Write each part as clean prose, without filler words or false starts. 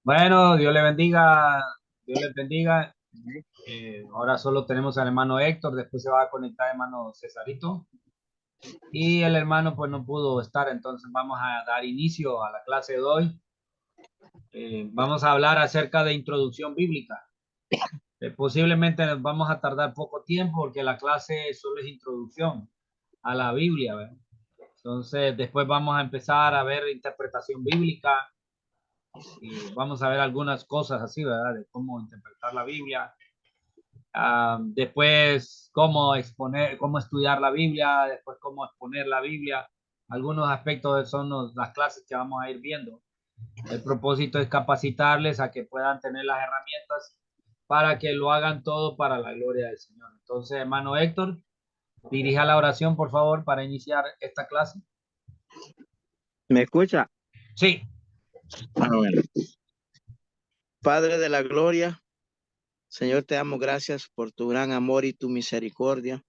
Bueno, Dios le bendiga, Dios les bendiga. Ahora solo tenemos al hermano Héctor, después se va a conectar el hermano Cesarito y el hermano pues no pudo estar, entonces vamos a dar inicio a la clase de hoy. Vamos a hablar acerca de introducción bíblica. Posiblemente nos vamos a tardar poco tiempo porque la clase solo es introducción a la Biblia, ¿verdad? Entonces después vamos a empezar a ver interpretación bíblica y vamos a ver algunas cosas así, ¿verdad? De cómo interpretar la Biblia. Después cómo exponer, cómo estudiar la Biblia, después cómo exponer la Biblia. Algunos aspectos son las clases que vamos a ir viendo. El propósito es capacitarles a que puedan tener las herramientas para que lo hagan todo para la gloria del Señor. Entonces, hermano Héctor, dirija la oración, por favor, para iniciar esta clase. ¿Me escucha? Sí, Bueno. Padre de la gloria, Señor, te damos gracias por tu gran amor y tu misericordia.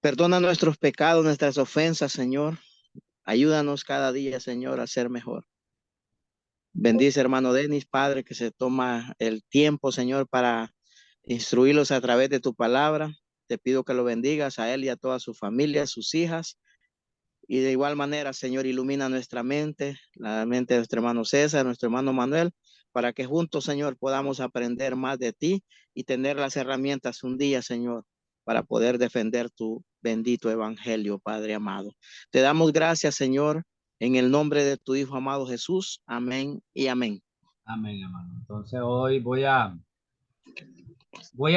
Perdona nuestros pecados, nuestras ofensas, Señor. Ayúdanos cada día, Señor, a ser mejor. Bendice, hermano Denis, Padre, que se toma el tiempo, Señor, para instruirlos a través de tu palabra. Te pido que lo bendigas a él y a toda su familia, sus hijas. Y de igual manera, Señor, ilumina nuestra mente, la mente de nuestro hermano César, nuestro hermano Manuel, para que juntos, Señor, podamos aprender más de ti y tener las herramientas un día, Señor, para poder defender tu bendito evangelio, Padre amado. Te damos gracias, Señor, en el nombre de tu Hijo amado Jesús. Amén y amén. amén, hermano. Entonces hoy voy a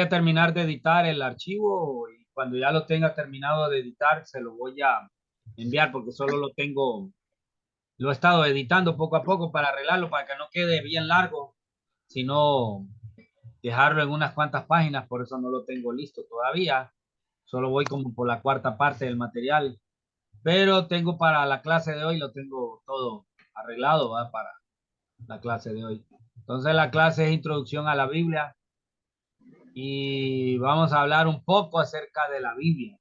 terminar de editar el archivo y cuando ya lo tenga terminado de editar, se lo voy a enviar porque solo lo he estado editando poco a poco para arreglarlo, para que no quede bien largo, sino dejarlo en unas cuantas páginas, por eso no lo tengo listo todavía. Solo voy como por la cuarta parte del material, pero tengo para la clase de hoy, lo tengo todo arreglado, ¿va? Para la clase de hoy. Entonces la clase es introducción a la Biblia y vamos a hablar un poco acerca de la Biblia.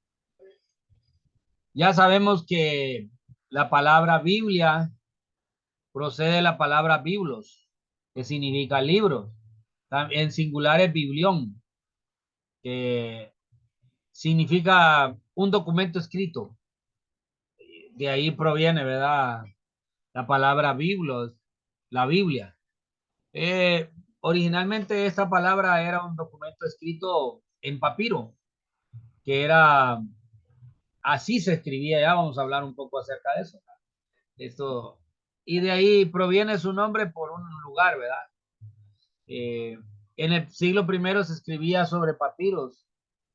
Ya sabemos que la palabra Biblia procede de la palabra biblos, que significa libro. En singular es biblión, que significa un documento escrito. De ahí proviene, ¿verdad? La palabra biblos, la Biblia. Eh, Originalmente esta palabra era un documento escrito en papiro, que era así se escribía. Ya vamos a hablar un poco acerca de eso. Esto, y de ahí proviene su nombre por un lugar, ¿verdad? Eh, en el siglo primero se escribía sobre papiros.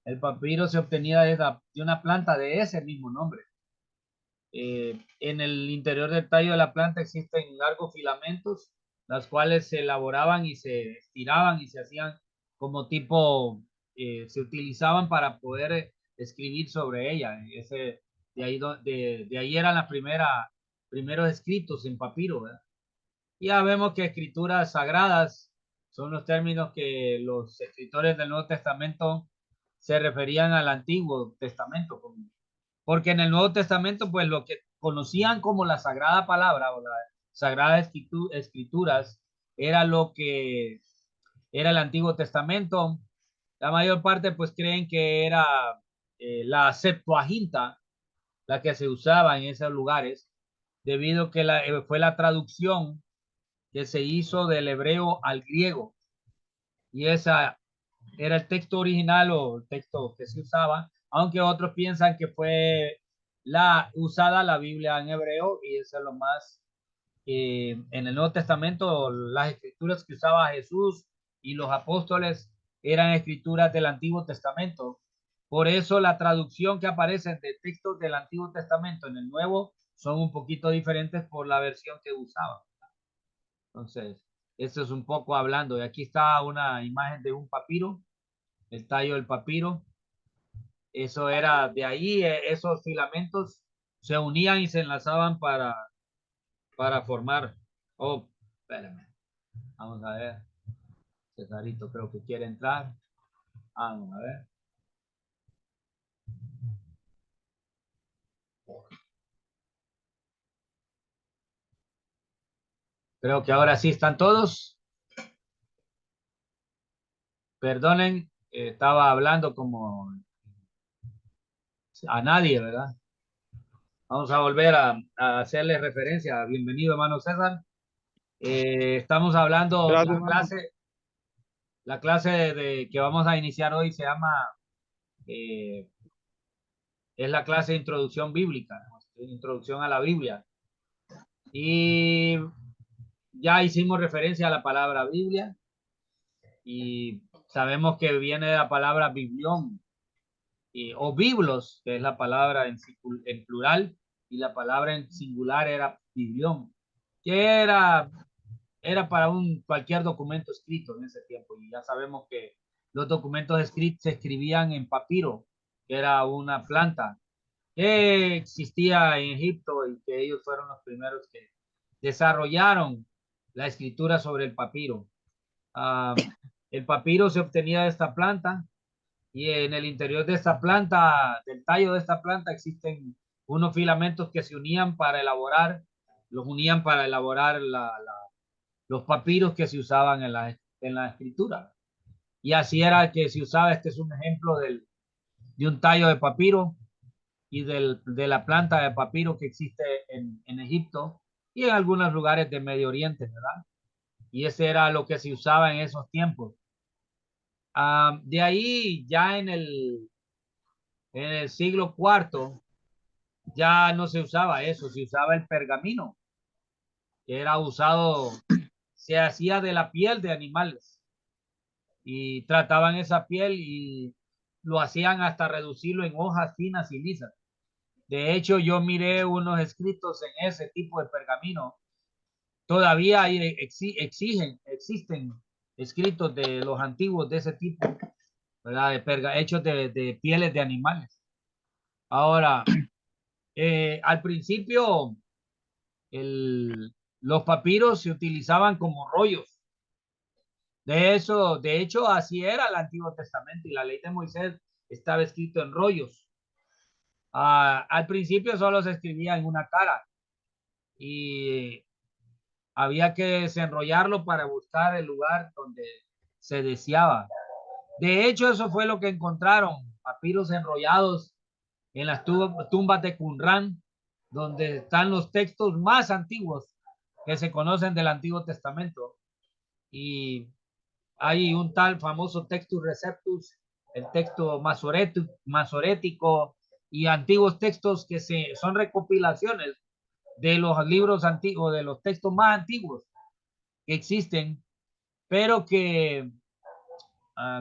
El papiro se obtenía de una planta de ese mismo nombre. En el interior del tallo de la planta existen largos filamentos, las cuales se elaboraban y se estiraban y se hacían como tipo, se utilizaban para poder escribir sobre ella. De ahí eran las primeros escritos en papiro, ¿verdad? Ya vemos que escrituras sagradas son los términos que los escritores del Nuevo Testamento se referían al Antiguo Testamento, porque en el Nuevo Testamento, pues lo que conocían como la Sagrada Palabra o la Sagrada Escrituras era lo que era el Antiguo Testamento. La mayor parte, pues creen que era la Septuaginta la que se usaba en esos lugares, debido a que fue la traducción que se hizo del hebreo al griego y esa era el texto original o el texto que se usaba, aunque otros piensan que fue la usada la Biblia en hebreo y eso es lo más en el Nuevo Testamento las escrituras que usaba Jesús y los apóstoles eran escrituras del Antiguo Testamento. Por eso la traducción que aparece de textos del Antiguo Testamento en el Nuevo son un poquito diferentes por la versión que usaba. Entonces, esto es un poco hablando. Y aquí está una imagen de un papiro, el tallo del papiro. Eso era de ahí, esos filamentos se unían y se enlazaban para formar. Oh, espérame. Vamos a ver. Cesarito creo que quiere entrar. Vamos a ver. Creo que ahora sí están todos. Perdonen, estaba hablando como a nadie, ¿verdad? Vamos a volver a hacerle referencia. Bienvenido, hermano César. Estamos hablando, Gracias, hermano. la clase que vamos a iniciar hoy se llama, eh, es la clase de introducción bíblica, ¿no? Introducción a la Biblia. Y ya hicimos referencia a la palabra Biblia y sabemos que viene de la palabra biblión o biblos, que es la palabra en plural, y la palabra en singular era biblión, que era para cualquier documento escrito en ese tiempo. Y ya sabemos que los documentos escritos se escribían en papiro, que era una planta que existía en Egipto y que ellos fueron los primeros que desarrollaron la escritura sobre el papiro. El papiro se obtenía de esta planta y en el interior de esta planta, del tallo de esta planta, existen unos filamentos que se unían para elaborar, los unían para elaborar los papiros que se usaban en la escritura. Y así era que se usaba. Este es un ejemplo de un tallo de papiro y de la planta de papiro que existe en Egipto y en algunos lugares de Medio Oriente, ¿verdad? Y ese era lo que se usaba en esos tiempos. De ahí, ya en el siglo cuarto, ya no se usaba eso, se usaba el pergamino, que era usado, se hacía de la piel de animales y trataban esa piel y lo hacían hasta reducirlo en hojas finas y lisas. De hecho, yo miré unos escritos en ese tipo de pergamino. Todavía existen escritos de los antiguos de ese tipo, ¿verdad? Hechos de pieles de animales. Ahora, al principio, el, los papiros se utilizaban como rollos. De hecho, así era el Antiguo Testamento y la ley de Moisés estaba escrito en rollos. Al principio solo se escribía en una cara y había que desenrollarlo para buscar el lugar donde se deseaba. De hecho, eso fue lo que encontraron, papiros enrollados en las tumbas de Qumran, donde están los textos más antiguos que se conocen del Antiguo Testamento. Y hay un tal famoso Textus Receptus, el texto masorético y antiguos textos que son recopilaciones de los libros antiguos, de los textos más antiguos que existen, pero que,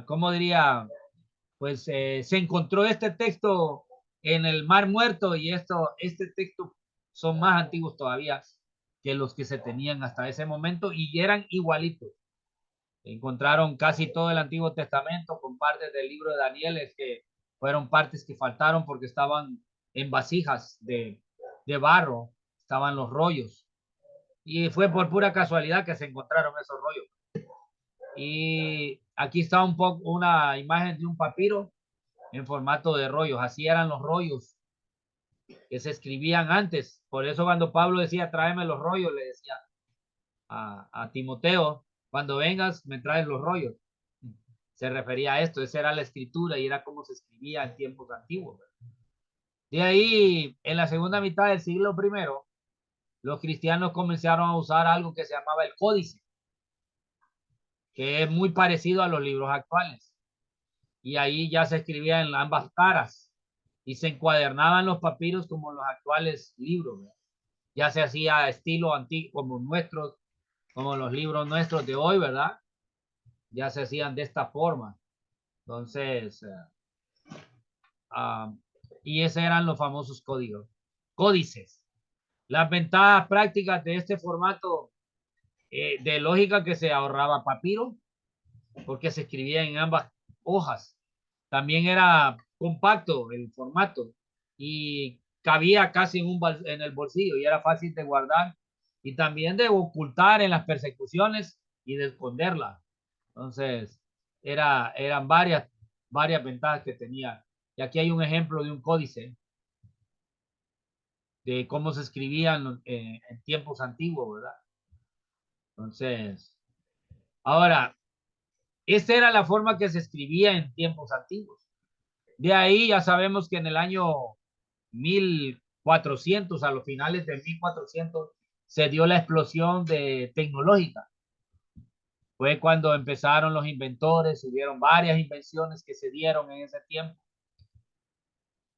¿cómo diría? Pues se encontró este texto en el Mar Muerto y este texto son más antiguos todavía que los que se tenían hasta ese momento y eran igualitos. Encontraron casi todo el Antiguo Testamento con partes del libro de Daniel, es que fueron partes que faltaron porque estaban en vasijas de barro, estaban los rollos. Y fue por pura casualidad que se encontraron esos rollos. Y aquí está un poco una imagen de un papiro en formato de rollos. Así eran los rollos que se escribían antes. Por eso cuando Pablo decía, tráeme los rollos, le decía a Timoteo, cuando vengas, me traes los rollos. Se refería a esto, esa era la escritura y era como se escribía en tiempos antiguos. De ahí, en la segunda mitad del siglo primero, los cristianos comenzaron a usar algo que se llamaba el códice, que es muy parecido a los libros actuales. Y ahí ya se escribía en ambas caras y se encuadernaban los papiros como los actuales libros, ¿verdad? Ya se hacía estilo antiguo como nuestros, como los libros nuestros de hoy, ¿verdad? Ya se hacían de esta forma. Entonces, uh, y esos eran los famosos códices. Las ventajas prácticas de este formato de lógica que se ahorraba papiro, porque se escribía en ambas hojas. También era compacto el formato y cabía casi en el bolsillo y era fácil de guardar y también de ocultar en las persecuciones y de esconderla. Entonces, eran varias ventajas que tenía. Y aquí hay un ejemplo de un códice de cómo se escribían en tiempos antiguos, ¿verdad? Entonces, ahora, esa era la forma que se escribía en tiempos antiguos. De ahí ya sabemos que en el año 1400, a los finales de 1400, se dio la explosión tecnológica. Fue cuando empezaron los inventores, hubieron varias invenciones que se dieron en ese tiempo.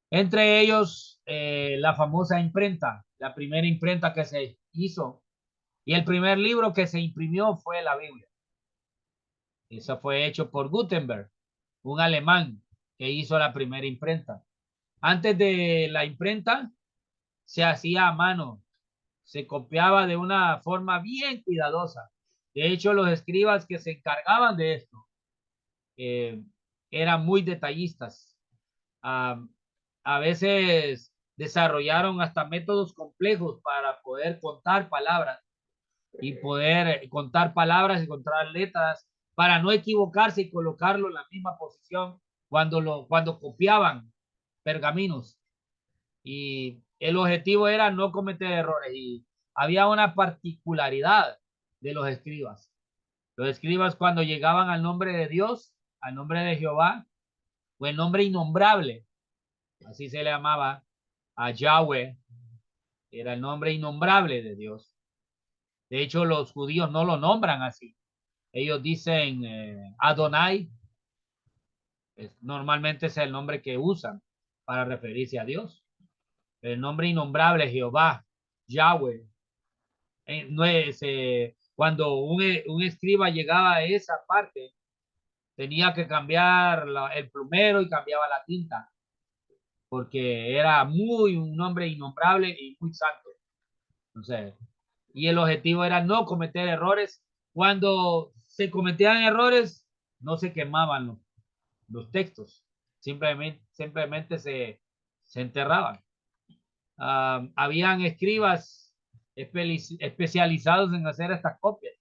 Entre ellos, la famosa imprenta, la primera imprenta que se hizo y el primer libro que se imprimió fue la Biblia. Eso fue hecho por Gutenberg, un alemán que hizo la primera imprenta. Antes de la imprenta se hacía a mano, se copiaba de una forma bien cuidadosa. De hecho, los escribas que se encargaban de esto eh, eran muy detallistas. Uh, a veces desarrollaron hasta métodos complejos para poder contar palabras y poder contar palabras y contar letras para no equivocarse y colocarlo en la misma posición cuando copiaban pergaminos. Y el objetivo era no cometer errores. Y había una particularidad de los escribas. Los escribas, cuando llegaban al nombre de Dios, al nombre de Jehová, o el nombre innombrable, así se le llamaba a Yahweh, era el nombre innombrable de Dios. De hecho, los judíos no lo nombran así. Ellos dicen Adonai, normalmente es el nombre que usan para referirse a Dios. El nombre innombrable, Jehová, Yahweh. No es, cuando un escriba llegaba a esa parte, tenía que cambiar el plumero y cambiaba la tinta, porque era un nombre innombrable y muy santo. Entonces, y el objetivo era no cometer errores. Cuando se cometían errores, no se quemaban los textos, simplemente se enterraban. Habían escribas especializados en hacer estas copias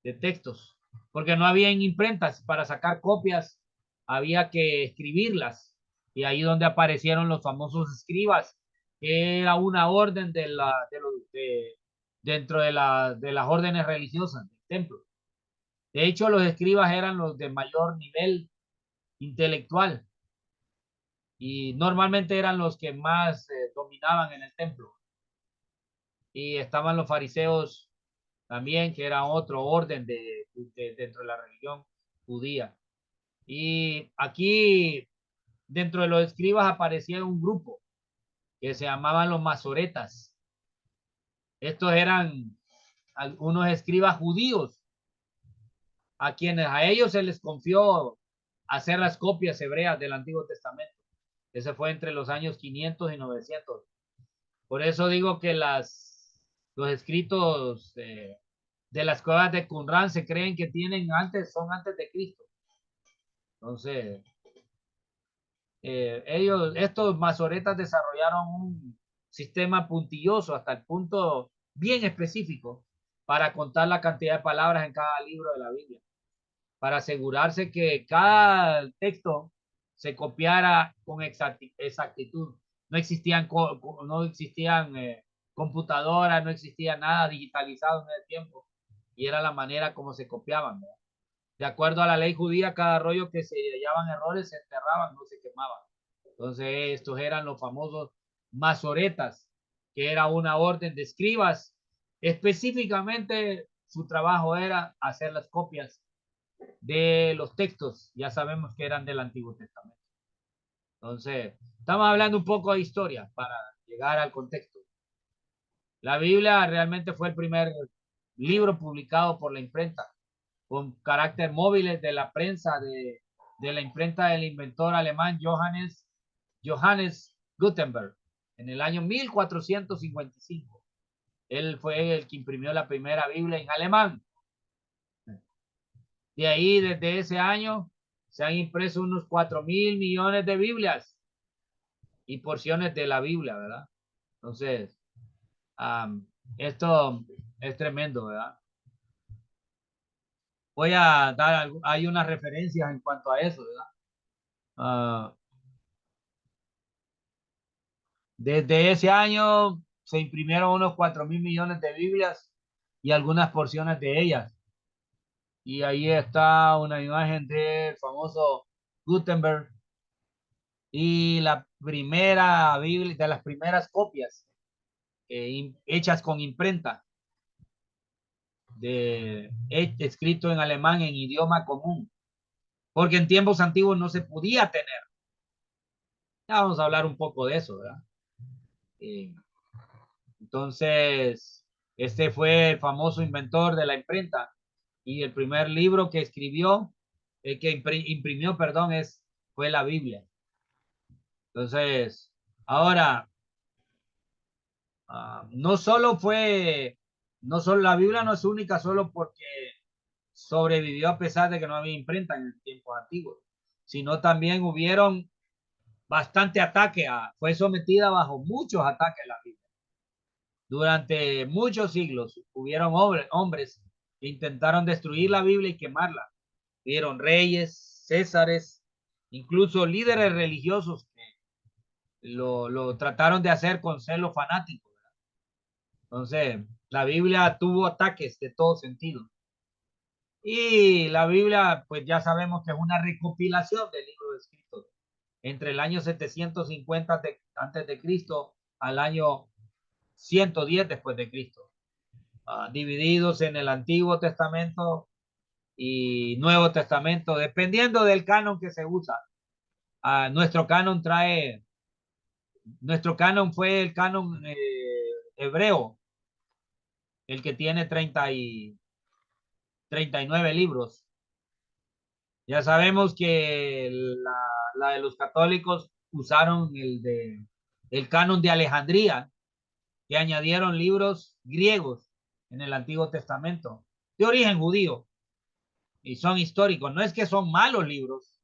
de textos, porque no había imprentas para sacar copias, había que escribirlas, y ahí donde aparecieron los famosos escribas, que era una orden dentro de las órdenes religiosas del templo. De hecho, los escribas eran los de mayor nivel intelectual y normalmente eran los que más dominaban en el templo. Y estaban los fariseos también, que era otro orden dentro de la religión judía. Y aquí, dentro de los escribas, aparecía un grupo que se llamaban los masoretas. Estos eran algunos escribas judíos a quienes a ellos se les confió hacer las copias hebreas del Antiguo Testamento. Ese fue entre los años 500 y 900. Por eso digo que los escritos de las cuevas de Qumran se creen que son antes de Cristo. Entonces, estos masoretas desarrollaron un sistema puntilloso hasta el punto bien específico para contar la cantidad de palabras en cada libro de la Biblia, para asegurarse que cada texto se copiara con exactitud. No existían computadoras, no existía nada digitalizado en el tiempo, y era la manera como se copiaban, ¿verdad? De acuerdo a la ley judía, cada rollo que se hallaban errores se enterraban, no se quemaban. Entonces, estos eran los famosos masoretas, que era una orden de escribas. Específicamente, su trabajo era hacer las copias de los textos. Ya sabemos que eran del Antiguo Testamento. Entonces, estamos hablando un poco de historia para llegar al contexto. La Biblia realmente fue el primer libro publicado por la imprenta, con carácter móvil de la prensa de la imprenta del inventor alemán Johannes Gutenberg en el año 1455. Él fue el que imprimió la primera Biblia en alemán. De ahí, desde ese año, se han impreso unos 4.000 millones de Biblias y porciones de la Biblia, ¿verdad? Entonces, esto es tremendo, ¿verdad? Voy a dar, hay unas referencias en cuanto a eso, ¿verdad? Desde ese año se imprimieron unos 4.000 millones de Biblias y algunas porciones de ellas. Y ahí está una imagen del famoso Gutenberg y la primera Biblia, de las primeras copias hechas con imprenta, escrito en alemán en idioma común, porque en tiempos antiguos no se podía tener. Ya vamos a hablar un poco de eso, ¿verdad? Entonces, este fue el famoso inventor de la imprenta y el primer libro que escribió, imprimió, perdón, fue la Biblia. Entonces, ahora, no solo la Biblia no es única solo porque sobrevivió a pesar de que no había imprenta en el tiempo antiguo, sino también hubieron bastante ataque, fue sometida bajo muchos ataques la Biblia. Durante muchos siglos hubieron hombres que intentaron destruir la Biblia y quemarla. Hubieron reyes, césares, incluso líderes religiosos que lo trataron de hacer con celo fanático. Entonces, la Biblia tuvo ataques de todo sentido. Y la Biblia, pues ya sabemos que es una recopilación del libro escrito entre el año 750 antes de Cristo al año 110 después de Cristo, divididos en el Antiguo Testamento y Nuevo Testamento, dependiendo del canon que se usa. Nuestro canon fue el canon hebreo, el que tiene 39 libros. Ya sabemos que la de los católicos usaron el canon de Alejandría, que añadieron libros griegos en el Antiguo Testamento, de origen judío, y son históricos. No es que son malos libros,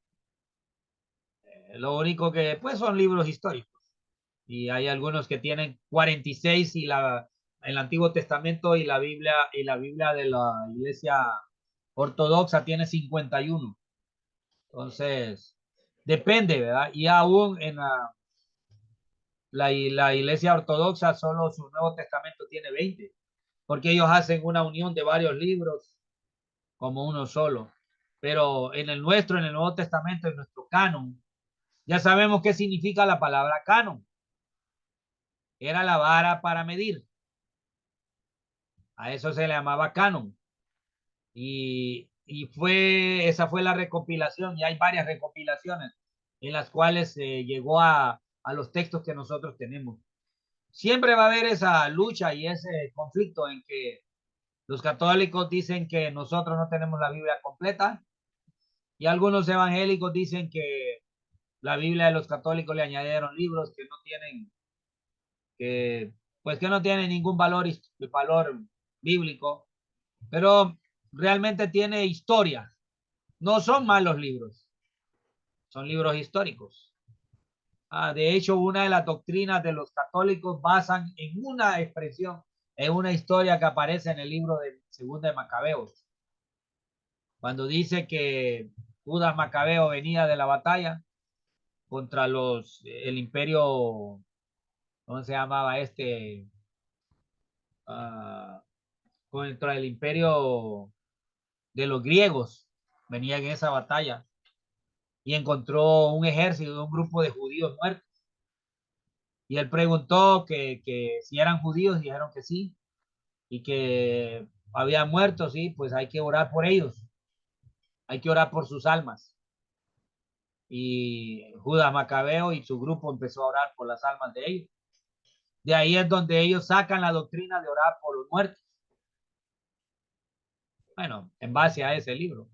lo único que pues son libros históricos. Y hay algunos que tienen 46 y el Antiguo Testamento y la Biblia de la Iglesia Ortodoxa tiene 51. Entonces, depende, ¿verdad? Y aún en la Iglesia Ortodoxa solo su Nuevo Testamento tiene 20, porque ellos hacen una unión de varios libros como uno solo. Pero en el Nuevo Testamento, en nuestro canon, ya sabemos qué significa la palabra canon. Era la vara para medir. A eso se le llamaba canon. Esa fue la recopilación, y hay varias recopilaciones en las cuales se llegó a los textos que nosotros tenemos. Siempre va a haber esa lucha y ese conflicto en que los católicos dicen que nosotros no tenemos la Biblia completa y algunos evangélicos dicen que la Biblia de los católicos le añadieron libros que no tienen, que no tienen ningún valor bíblico, pero realmente tiene historia. No son malos libros, son libros históricos. De hecho, una de las doctrinas de los católicos basan en una expresión, en una historia que aparece en el libro de Segunda de Macabeos, cuando dice que Judas Macabeo venía de la batalla contra el imperio, ¿cómo se llamaba este? Contra el imperio de los griegos, venía en esa batalla y encontró un ejército, un grupo de judíos muertos. Y él preguntó que si eran judíos, dijeron que sí, y que habían muerto, sí, pues hay que orar por ellos, hay que orar por sus almas. Y Judas Macabeo y su grupo empezó a orar por las almas de ellos. De ahí es donde ellos sacan la doctrina de orar por los muertos. Bueno, en base a ese libro.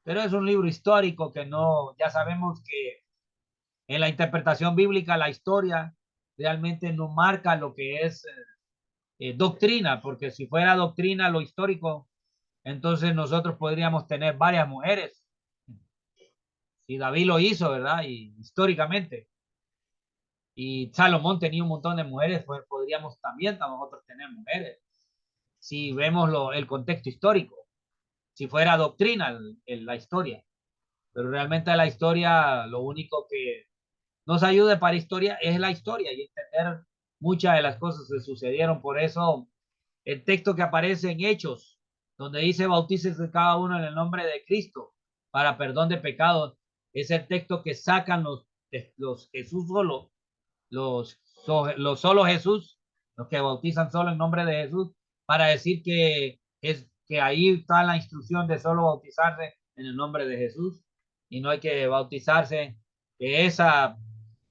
Pero es un libro histórico que no, ya sabemos que en la interpretación bíblica la historia realmente no marca lo que es doctrina, porque si fuera doctrina lo histórico, entonces nosotros podríamos tener varias mujeres. Y David lo hizo, ¿verdad? Y históricamente. Y Salomón tenía un montón de mujeres, pues podríamos también nosotros tener mujeres. Si vemos el contexto histórico, si fuera doctrina la historia. Pero realmente la historia, lo único que nos ayuda para historia es la historia y entender muchas de las cosas que sucedieron. Por eso El texto que aparece en Hechos, donde dice bautícese cada uno en el nombre de Cristo para perdón de pecados, es el texto que sacan los Jesús solo, los solo Jesús, los que bautizan solo en nombre de Jesús, para decir que ahí está la instrucción de solo bautizarse en el nombre de Jesús y no hay que bautizarse, que esa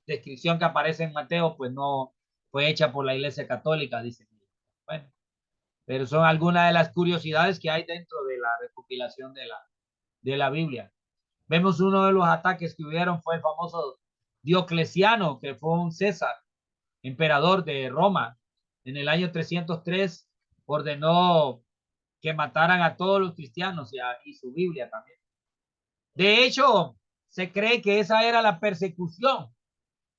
descripción que aparece en Mateo pues no fue hecha por la Iglesia Católica, dicen. Bueno, pero son algunas de las curiosidades que hay dentro de la recopilación de la Biblia. Vemos uno de los ataques que hubieron fue el famoso Diocleciano, que fue un César, emperador de Roma. En el año 303 ordenó que mataran a todos los cristianos y su Biblia también. De hecho, se cree que esa era la persecución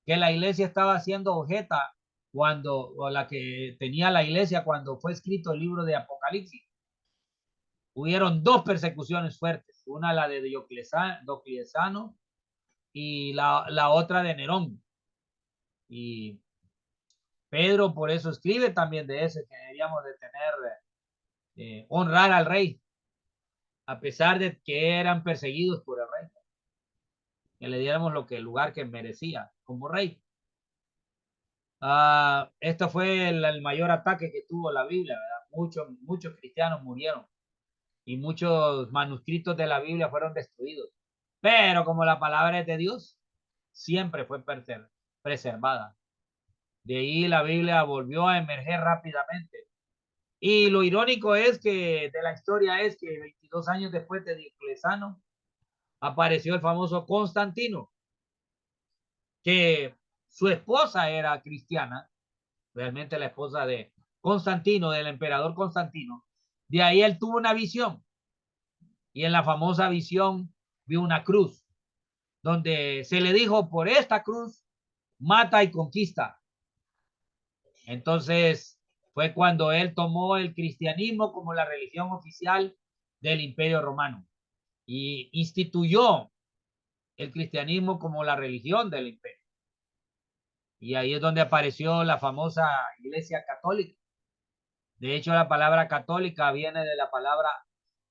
que la iglesia estaba haciendo objeta o la que tenía la iglesia cuando fue escrito el libro de Apocalipsis. Hubieron dos persecuciones fuertes, una la de Diocleciano y la otra de Nerón. Y Pedro por eso escribe también de eso, que deberíamos de tener, honrar al rey, a pesar de que eran perseguidos por el rey, que le diéramos el lugar que merecía como rey. Esto fue el mayor ataque que tuvo la Biblia, ¿verdad? Muchos cristianos murieron y muchos manuscritos de la Biblia fueron destruidos. Pero como la palabra es de Dios, siempre fue preservada. De ahí la Biblia volvió a emerger rápidamente. Y lo irónico es que de la historia es que 22 años después de Diocleciano apareció el famoso Constantino, que su esposa era cristiana, realmente la esposa de Constantino, del emperador Constantino. De ahí él tuvo una visión y en la famosa visión vio una cruz donde se le dijo: por esta cruz mata y conquista. Entonces fue cuando él tomó el cristianismo como la religión oficial del Imperio Romano y instituyó el cristianismo como la religión del imperio. Y ahí es donde apareció la famosa Iglesia Católica. De hecho, la palabra católica viene de la palabra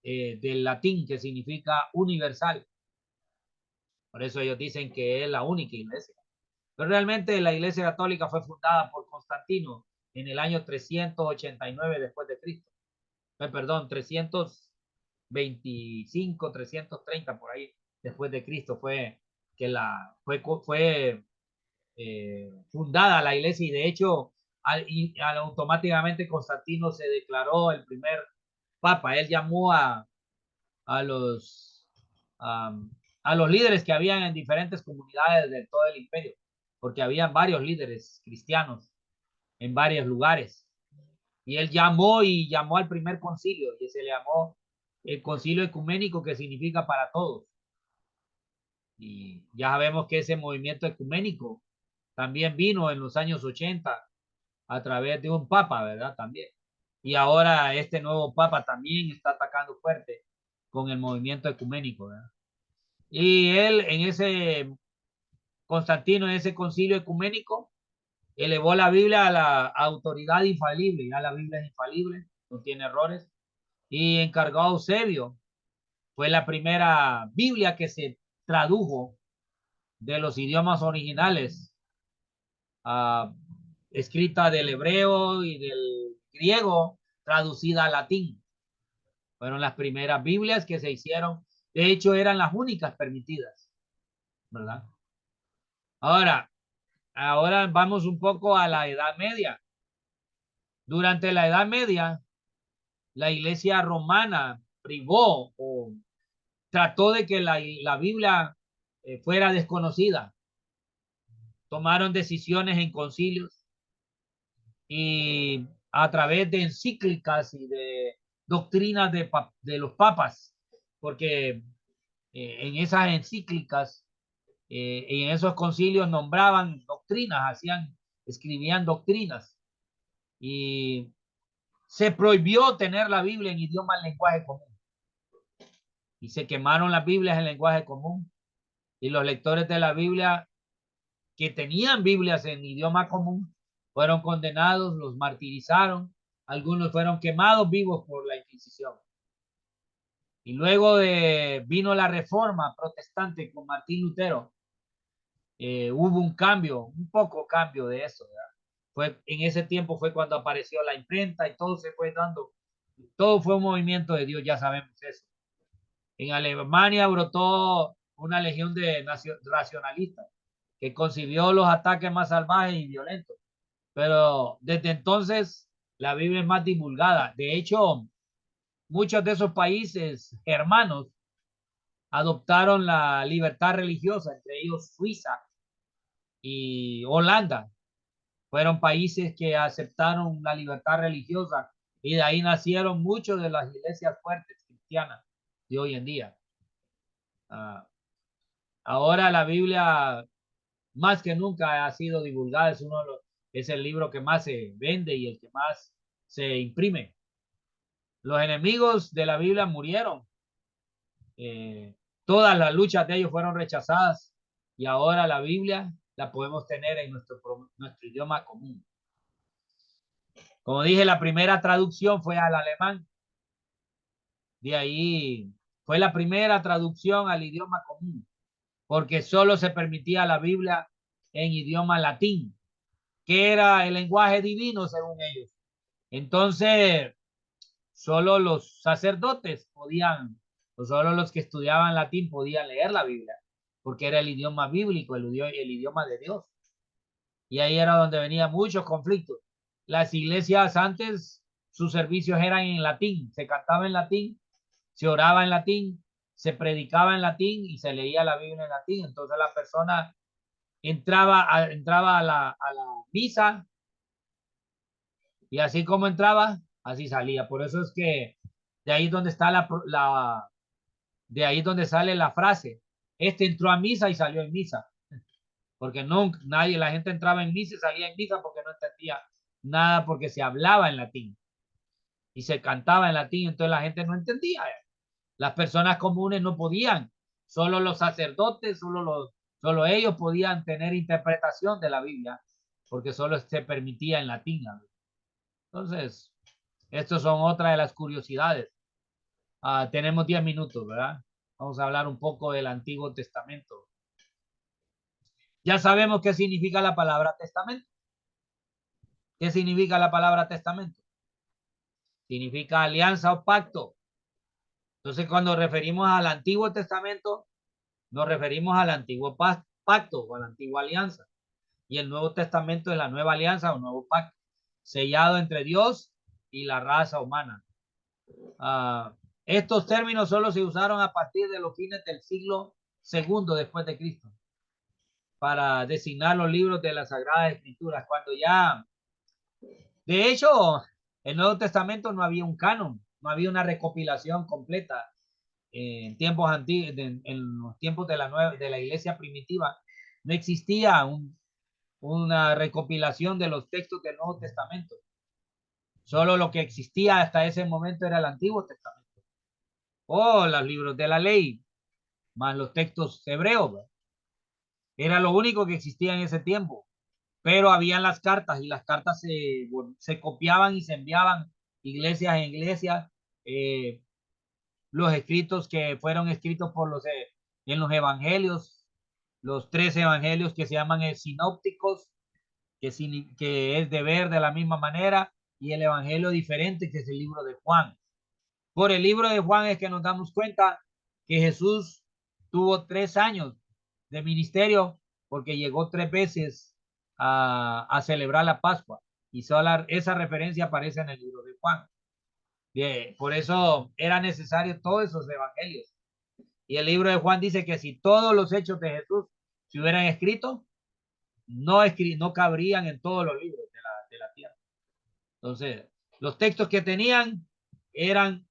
del latín que significa universal. Por eso ellos dicen que es la única iglesia. Pero realmente la Iglesia Católica fue fundada por Constantino en el año 389 después de Cristo. Perdón, 325, 330 por ahí después de Cristo fue que fue fundada la iglesia y de hecho automáticamente Constantino se declaró el primer papa. Él llamó a los a los líderes que habían en diferentes comunidades de todo el imperio, porque había varios líderes cristianos en varios lugares. Y él llamó al primer concilio y se le llamó el concilio ecuménico, que significa para todos. Y ya sabemos que ese movimiento ecuménico también vino en los años 80 a través de un papa, ¿verdad? También. Y ahora este nuevo papa también está atacando fuerte con el movimiento ecuménico, ¿verdad? Y él Constantino, en ese concilio ecuménico, elevó la Biblia a la autoridad infalible. Ya la Biblia es infalible, no tiene errores. Y encargó a Eusebio. Fue la primera Biblia que se tradujo de los idiomas originales, escrita del hebreo y del griego, traducida al latín. Fueron las primeras Biblias que se hicieron. De hecho, eran las únicas permitidas, ¿verdad? Ahora vamos un poco a la Edad Media. Durante la Edad Media, la Iglesia romana privó o trató de que la Biblia fuera desconocida. Tomaron decisiones en concilios y a través de encíclicas y de doctrinas de los papas, porque en esas encíclicas y en esos concilios nombraban doctrinas, escribían doctrinas y se prohibió tener la Biblia en idioma en lenguaje común y se quemaron las Biblias en lenguaje común y los lectores de la Biblia que tenían Biblias en idioma común fueron condenados, los martirizaron Algunos fueron quemados vivos por la Inquisición. Y luego vino la Reforma protestante con Martín Lutero. Hubo un cambio, un poco cambio de eso, ¿verdad? En ese tiempo fue cuando apareció la imprenta y todo se fue dando. Todo fue un movimiento de Dios, ya sabemos eso. En Alemania brotó una legión de racionalistas que concibió los ataques más salvajes y violentos. Pero desde entonces la Biblia es más divulgada. De hecho, muchos de esos países hermanos adoptaron la libertad religiosa, entre ellos Suiza y Holanda. Fueron países que aceptaron la libertad religiosa y de ahí nacieron muchos de las iglesias fuertes cristianas de hoy en día. Ahora la Biblia más que nunca ha sido divulgada, es el libro que más se vende y el que más se imprime. Los enemigos de la Biblia murieron. Todas las luchas de ellos fueron rechazadas y ahora la Biblia la podemos tener en nuestro idioma común. Como dije, la primera traducción fue al alemán. De ahí fue la primera traducción al idioma común, porque solo se permitía la Biblia en idioma latín, que era el lenguaje divino según ellos. Entonces, solo los sacerdotes podían, o solo los que estudiaban latín podían leer la Biblia, porque era el idioma bíblico, el idioma de Dios. Y ahí era donde venían muchos conflictos. Las iglesias antes, sus servicios eran en latín, se cantaba en latín, se oraba en latín, se predicaba en latín y se leía la Biblia en latín. Entonces la persona entraba a la misa y así como entraba, así salía. Por eso es que de ahí donde está de ahí donde sale la frase, este entró a misa y salió en misa, porque no, nadie, la gente entraba en misa y salía en misa porque no entendía nada, porque se hablaba en latín y se cantaba en latín, entonces la gente no entendía. Las personas comunes no podían, solo los sacerdotes, solo ellos podían tener interpretación de la Biblia, porque solo se permitía en latín. Entonces, estos son otra de las curiosidades. Tenemos 10 minutos, ¿verdad? Vamos a hablar un poco del Antiguo Testamento. Ya sabemos qué significa la palabra testamento. ¿Qué significa la palabra testamento? Significa alianza o pacto. Entonces, cuando referimos al Antiguo Testamento, nos referimos al antiguo pacto o a la antigua alianza. Y el Nuevo Testamento es la nueva alianza o nuevo pacto, sellado entre Dios y la raza humana. Estos términos solo se usaron a partir de los fines del siglo II después de Cristo para designar los libros de las Sagradas Escrituras. De hecho, el Nuevo Testamento no había un canon, no había una recopilación completa en tiempos antiguos, en los tiempos de la iglesia primitiva, no existía una recopilación de los textos del Nuevo Testamento. Solo lo que existía hasta ese momento era el Antiguo Testamento o los libros de la ley, más los textos hebreos. Era lo único que existía en ese tiempo. Pero habían las cartas y las cartas se copiaban y se enviaban iglesias en iglesias. Los escritos que fueron escritos en los evangelios, los 3 evangelios que se llaman sinópticos, que es de ver de la misma manera, y el evangelio diferente, que es el libro de Juan. Por el libro de Juan es que nos damos cuenta que Jesús tuvo 3 años de ministerio, porque llegó 3 veces a celebrar la Pascua, y solo esa referencia aparece en el libro de Juan. Por eso era necesario todos esos evangelios. Y el libro de Juan dice que si todos los hechos de Jesús se hubieran escrito, no cabrían en todos los libros de la tierra. Entonces, los textos que tenían eran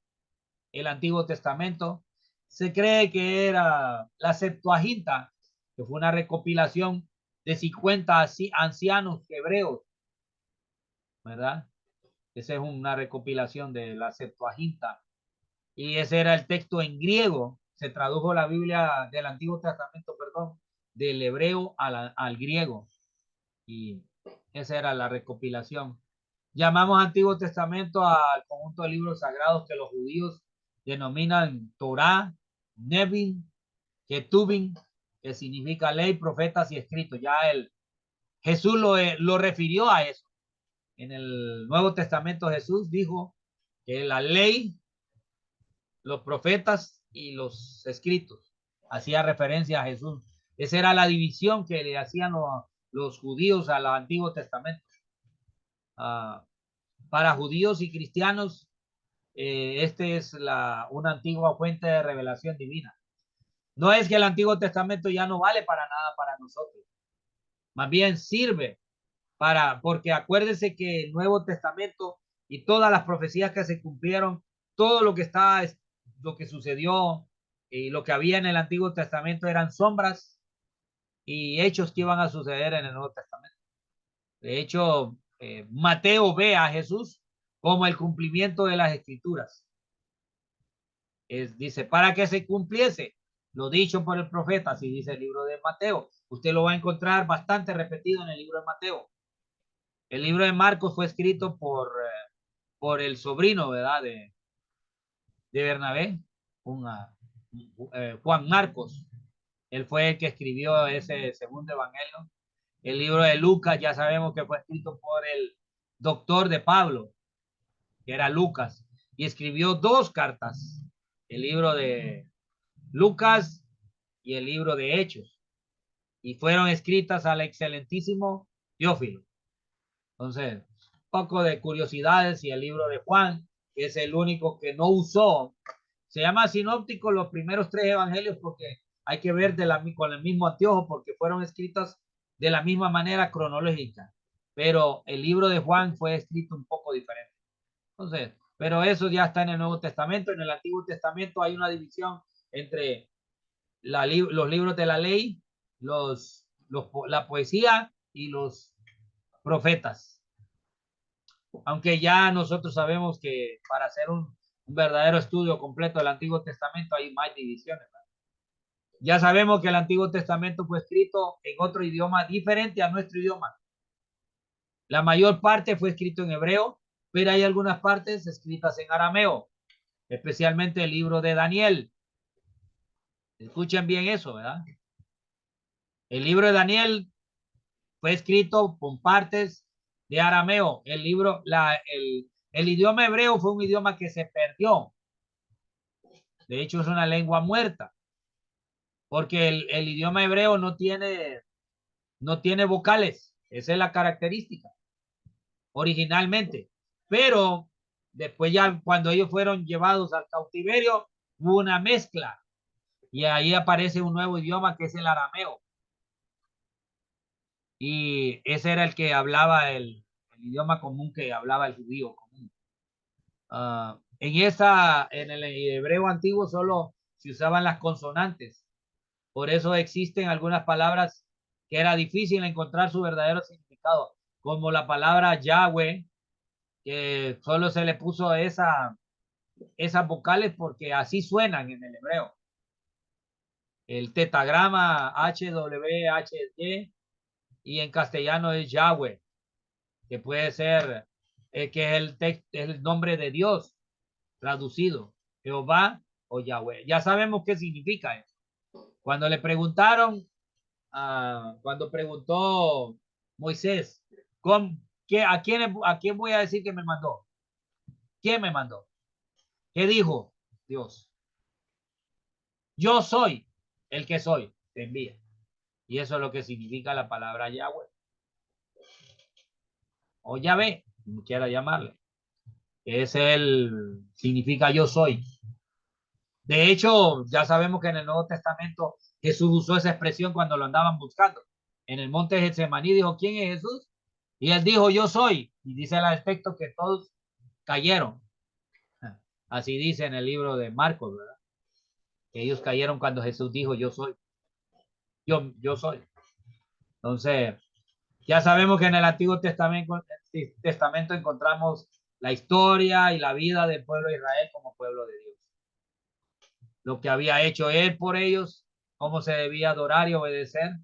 el Antiguo Testamento. Se cree que era la Septuaginta, que fue una recopilación de 50 ancianos hebreos, ¿verdad? Esa es una recopilación de la Septuaginta. Y ese era el texto en griego. Se tradujo la Biblia del Antiguo Testamento, perdón, del hebreo al griego. Y esa era la recopilación. Llamamos Antiguo Testamento al conjunto de libros sagrados que los judíos denominan Torá, Nevin, Ketubim, que significa ley, profetas y escritos. Ya Jesús lo refirió a eso. En el Nuevo Testamento Jesús dijo que la ley, los profetas y los escritos. Hacía referencia a Jesús. Esa era la división que le hacían los judíos al Antiguo Testamento. Para judíos y cristianos, este es una antigua fuente de revelación divina. No es que el Antiguo Testamento ya no vale para nada para nosotros. Más bien sirve porque acuérdense que el Nuevo Testamento y todas las profecías que se cumplieron, todo lo que sucedió y lo que había en el Antiguo Testamento eran sombras y hechos que iban a suceder en el Nuevo Testamento. De hecho, Mateo ve a Jesús como el cumplimiento de las escrituras. Dice, para que se cumpliese lo dicho por el profeta, así dice el libro de Mateo. Usted lo va a encontrar bastante repetido en el libro de Mateo. El libro de Marcos fue escrito por el sobrino, ¿verdad? De Bernabé, Juan Marcos. Él fue el que escribió ese segundo evangelio. El libro de Lucas ya sabemos que fue escrito por el doctor de Pablo, que era Lucas, y escribió dos cartas, el libro de Lucas y el libro de Hechos, y fueron escritas al excelentísimo Teófilo. Entonces, poco de curiosidades y el libro de Juan, que es el único que no usó. Se llama sinóptico los primeros tres evangelios porque hay que ver con el mismo anteojo porque fueron escritas de la misma manera cronológica. Pero el libro de Juan fue escrito un poco diferente. Entonces, pero eso ya está en el Nuevo Testamento. En el Antiguo Testamento hay una división entre los libros de la ley, la poesía y los profetas. Aunque ya nosotros sabemos que para hacer un verdadero estudio completo del Antiguo Testamento hay más divisiones, ¿verdad? Ya sabemos que el Antiguo Testamento fue escrito en otro idioma diferente a nuestro idioma. La mayor parte fue escrito en hebreo, pero hay algunas partes escritas en arameo, especialmente el libro de Daniel. Escuchen bien eso, ¿verdad? El libro de Daniel fue escrito con partes de arameo. El idioma hebreo fue un idioma que se perdió. De hecho, es una lengua muerta, porque el idioma hebreo no tiene vocales. Esa es la característica originalmente. Pero después ya cuando ellos fueron llevados al cautiverio, hubo una mezcla y ahí aparece un nuevo idioma que es el arameo. Y ese era el que hablaba el idioma común que hablaba el judío común. En el hebreo antiguo solo se usaban las consonantes. Por eso existen algunas palabras que era difícil encontrar su verdadero significado, como la palabra Yahweh, que solo se le puso esas vocales porque así suenan en el hebreo. El tetagrama HWHY y en castellano es Yahweh, que puede ser, que es el nombre de Dios traducido, Jehová o Yahweh. Ya sabemos qué significa eso. Cuando le preguntaron, cuando preguntó Moisés, ¿a quién voy a decir que me mandó? ¿Quién me mandó? ¿Qué dijo Dios? Yo soy el que soy, te envía. Y eso es lo que significa la palabra Yahweh. O Yahvé, como quiera llamarle. Significa yo soy. De hecho, ya sabemos que en el Nuevo Testamento Jesús usó esa expresión cuando lo andaban buscando. En el monte de Getsemaní dijo, ¿quién es Jesús? Y él dijo, yo soy. Y dice el texto que todos cayeron. Así dice en el libro de Marcos, ¿verdad? Que ellos cayeron cuando Jesús dijo, yo soy. Yo soy. Entonces, ya sabemos que en el Antiguo Testamento encontramos la historia y la vida del pueblo de Israel como pueblo de Dios. Lo que había hecho él por ellos, cómo se debía adorar y obedecer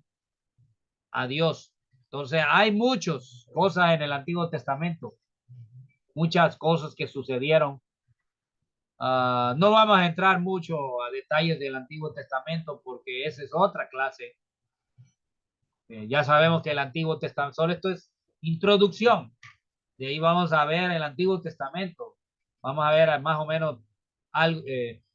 a Dios. Entonces, hay muchas cosas en el Antiguo Testamento muchas cosas que sucedieron. No vamos a entrar mucho a detalles del Antiguo Testamento porque esa es otra clase. Ya sabemos que el Antiguo Testamento, solo esto es introducción. De ahí vamos a ver el Antiguo Testamento. Vamos a ver más o menos algo,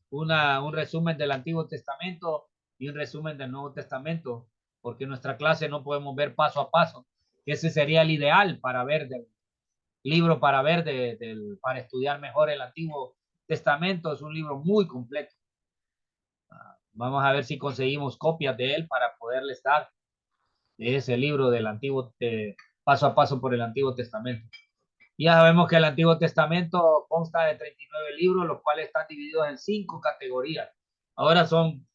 un resumen del Antiguo Testamento y un resumen del Nuevo Testamento, porque en nuestra clase no podemos ver paso a paso. Ese sería el ideal para ver del libro, para ver para estudiar mejor el Antiguo Testamento. Es un libro muy completo. Vamos a ver si conseguimos copias de él para poderles dar ese libro del Antiguo, paso a paso por el Antiguo Testamento. Ya sabemos que el Antiguo Testamento consta de 39 libros, los cuales están divididos en 5 categorías. Ahora son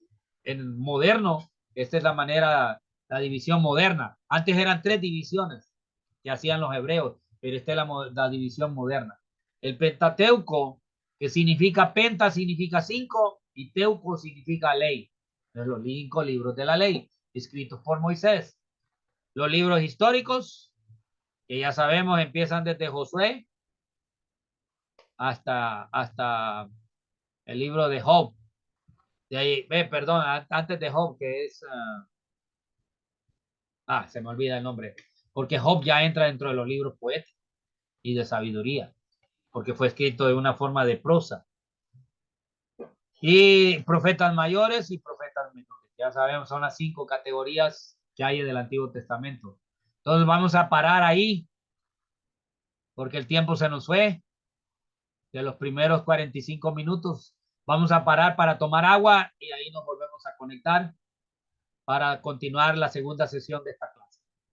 en moderno, esta es la manera, la división moderna. Antes eran 3 divisiones que hacían los hebreos, pero esta es la división moderna. El Pentateuco, que significa penta, significa 5, y teuco significa ley. Entonces, los 5 libros de la ley, escritos por Moisés. Los libros históricos, que ya sabemos empiezan desde Josué hasta el libro de Job. De ahí, perdón, antes de Job, que es, se me olvida el nombre, porque Job ya entra dentro de los libros poéticos y de sabiduría, porque fue escrito de una forma de prosa. Y profetas mayores y profetas menores. Ya sabemos, son las 5 categorías que hay en el Antiguo Testamento. Entonces vamos a parar ahí, porque el tiempo se nos fue de los primeros 45 minutos. Vamos a parar para tomar agua y ahí nos volvemos a conectar para continuar la segunda sesión de esta clase.